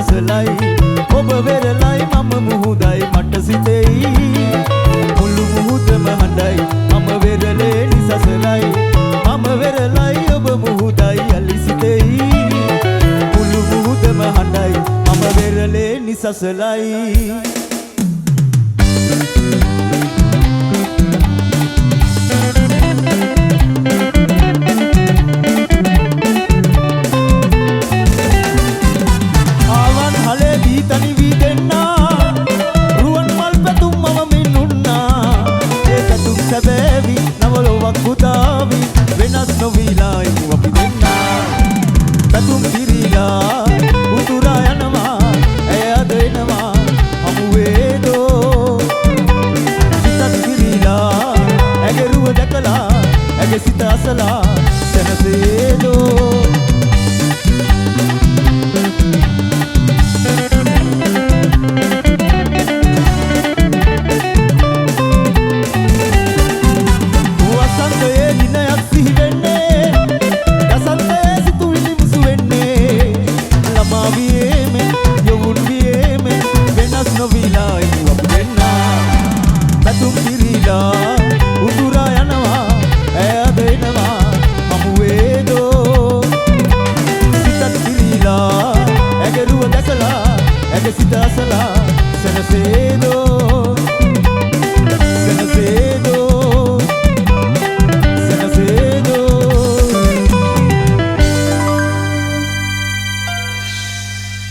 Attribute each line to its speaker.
Speaker 1: නිසසලයි ඔබ වෙරළයි මම මුහුදයි මට සිතෙයි මුළු මුහුදම හඬයි මම වෙරළේ නිසසලයි මම වෙරළයි ඔබ මුහුදයි යලි සිතෙයි මුළු මුහුදම හඬයි මම වෙරළේ නිසසලයි තනි වී දෙන්නා රුවන් මල් පැතුම් මම මින්නුන්නා ඒ පැතුම් සැබෑවි නවලොවක් පුතාවි වෙනස් නොවීලායි අපි දෙන්නා පැතුම් පිරීලා උතුරා යනවා ඇය අද එනවා හමුවේදෝ සිතත් පිරීලා ඇගේ රුව දැකලා ඇගේ සිත අසලා සැනසේදෝ සිත අසලා සැනසේදෝ